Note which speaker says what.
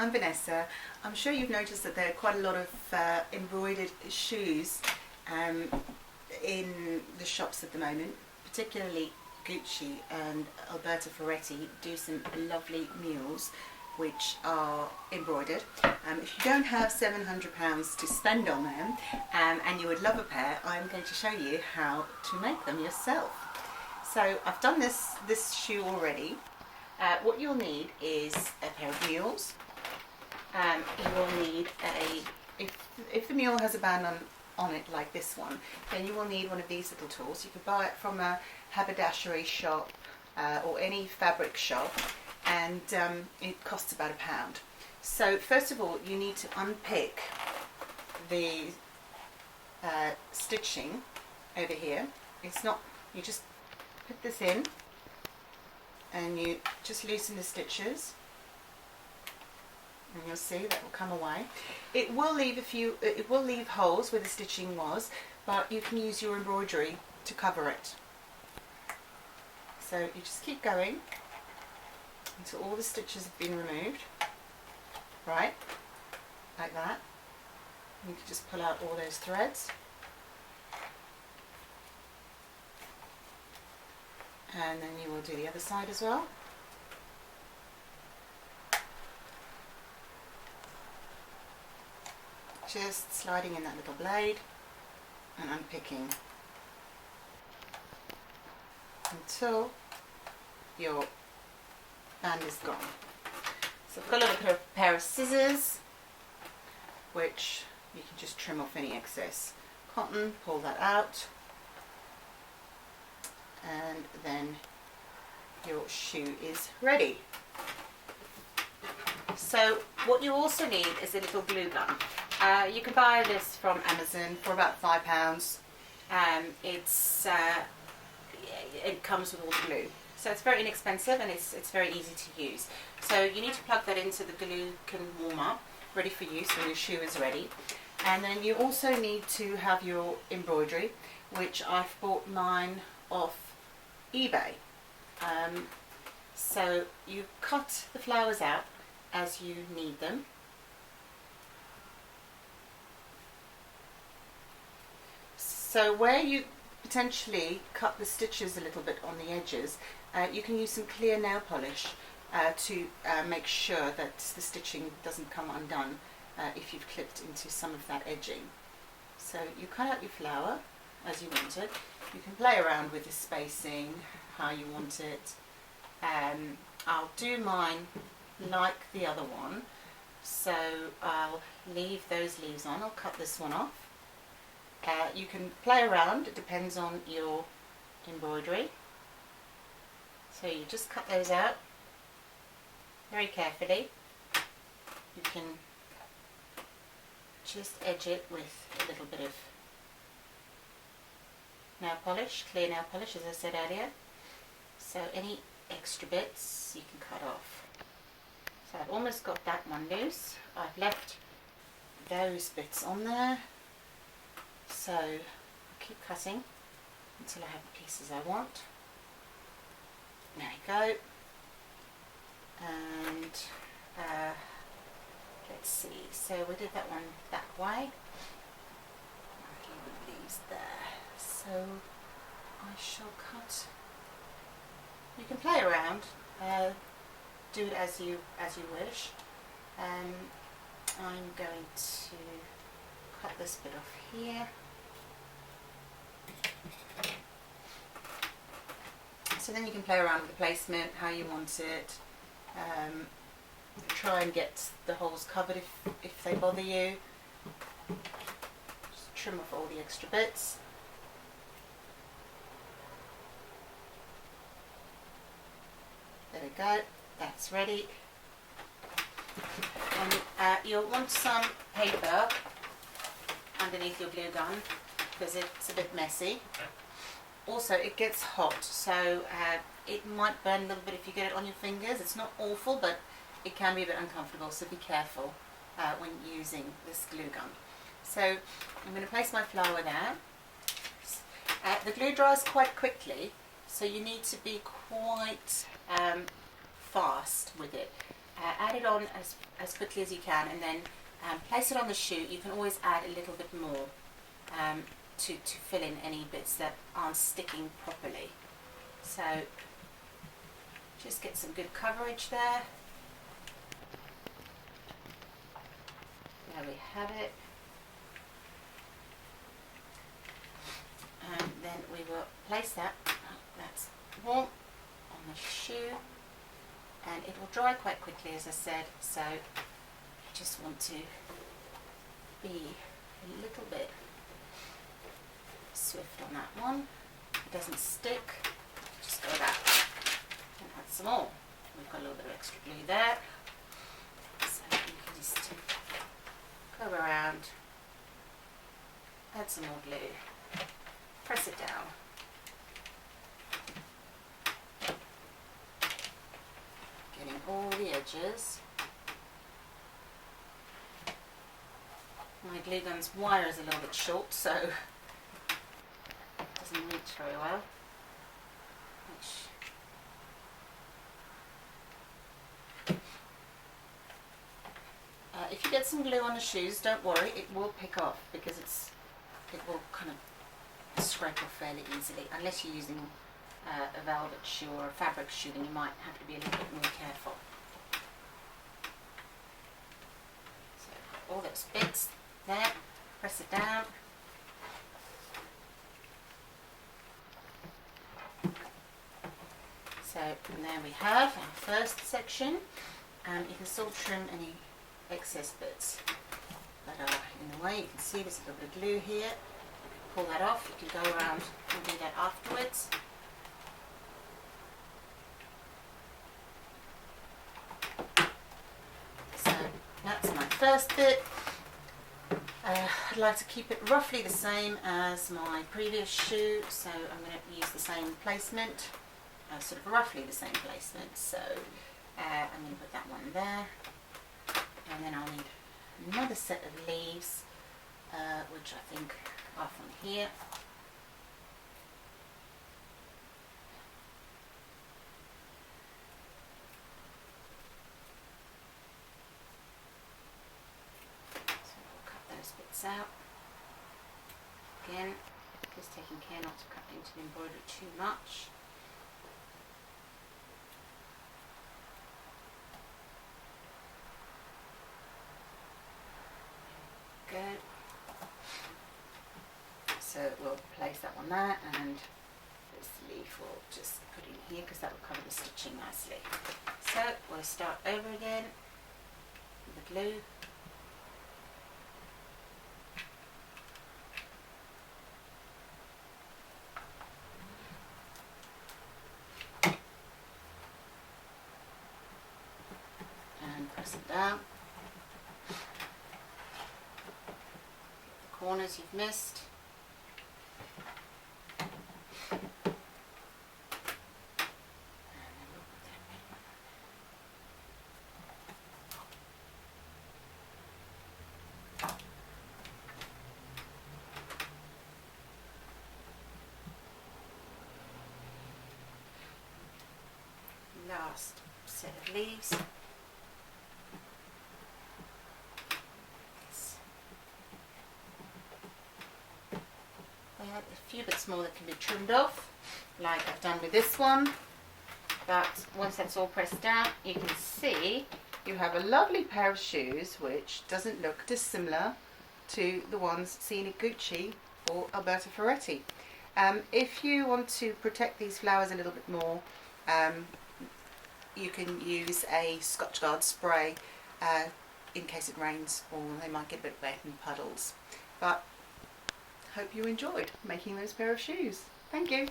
Speaker 1: I'm Vanessa. I'm sure you've noticed that there are quite a lot of embroidered shoes in the shops at the moment, particularly Gucci and Alberto Ferretti do some lovely mules which are embroidered. If you don't have £700 to spend on them and you would love a pair, I'm going to show you how to make them yourself. So I've done this shoe already. What you'll need is a pair of mules. You will need if the mule has a band on it like this one, then you will need one of these little tools. You could buy it from a haberdashery shop or any fabric shop, and it costs about £1. So first of all, you need to unpick the stitching over here. It's not, you just put this in and you just loosen the stitches, and you'll see that will come away. It will leave holes where the stitching was, but you can use your embroidery to cover it. So you just keep going until all the stitches have been removed, right, like that. You can just pull out all those threads, and then you will do the other side as well. Just sliding in that little blade and unpicking until your band is gone. So I've got a little pair of scissors which you can just trim off any excess cotton, pull that out, and then your shoe is ready. So what you also need is a little glue gun. You can buy this from Amazon for about £5. It comes with all the glue, so it's very inexpensive and it's very easy to use. So you need to plug that in so the glue can warm up, ready for use when your shoe is ready. And then you also need to have your embroidery, which I've bought mine off eBay. So you cut the flowers out as you need them. So where you potentially cut the stitches a little bit on the edges, you can use some clear nail polish to make sure that the stitching doesn't come undone if you've clipped into some of that edging. So you cut out your flower as you want it. You can play around with the spacing, how you want it. I'll do mine like the other one, so I'll leave those leaves on. I'll cut this one off. You can play around, it depends on your embroidery. So you just cut those out very carefully. You can just edge it with a little bit of nail polish, clear nail polish, as I said earlier. So any extra bits you can cut off. So I've almost got that one loose. I've left those bits on there. So I'll keep cutting until I have the pieces I want. There you go. And let's see. So we did that one that way. A few of these there. So I shall cut. You can play around. Do it as you wish. I'm going to cut this bit off here. So then you can play around with the placement, how you want it. Try and get the holes covered if they bother you. Just trim off all the extra bits. There we go, that's ready. And you'll want some paper underneath your glue gun because it's a bit messy. Also, it gets hot, so it might burn a little bit if you get it on your fingers. It's not awful, but it can be a bit uncomfortable, so be careful when using this glue gun. So I'm going to place my flower there. The glue dries quite quickly, so you need to be quite fast with it. Add it on as quickly as you can, and then place it on the shoe. You can always add a little bit more to fill in any bits that aren't sticking properly. So just get some good coverage there. There we have it. And then we will place that, that's warm, on the shoe, and it will dry quite quickly, as I said, so you just want to be a little bit swift on that one. It doesn't stick, just go back and add some more. We've got a little bit of extra glue there, so you can just go around, add some more glue, press it down. Getting all the edges. My glue gun's wire is a little bit short, so it doesn't reach very well. If you get some glue on the shoes, don't worry, it will pick off because it will kind of scrape off fairly easily. Unless you're using a velvet shoe or a fabric shoe, then you might have to be a little bit more careful. So all those bits there, press it down. So there we have our first section. You can still trim any excess bits that are in the way. You can see there's a little bit of glue here. Pull that off. You can go around and do that afterwards. So that's my first bit. I'd like to keep it roughly the same as my previous shoe, so I'm going to use the same placement, sort of roughly the same placement. So I'm going to put that one there, and then I'll need another set of leaves, which I think are from here. So we'll cut those bits out. Again, just taking care not to cut into the embroidery too much. Good. So we'll place that one there, and this leaf we'll just put in here because that will cover the stitching nicely. So we'll start over again with the glue. And press it down. Corners you've missed. Last set of leaves. A few bits more that can be trimmed off, like I've done with this one, but once that's all pressed down, you can see you have a lovely pair of shoes which doesn't look dissimilar to the ones seen at Gucci or Alberto Ferretti. If you want to protect these flowers a little bit more, you can use a Scotchgard spray in case it rains, or they might get a bit wet in puddles. But hope you enjoyed making those pair of shoes. Thank you.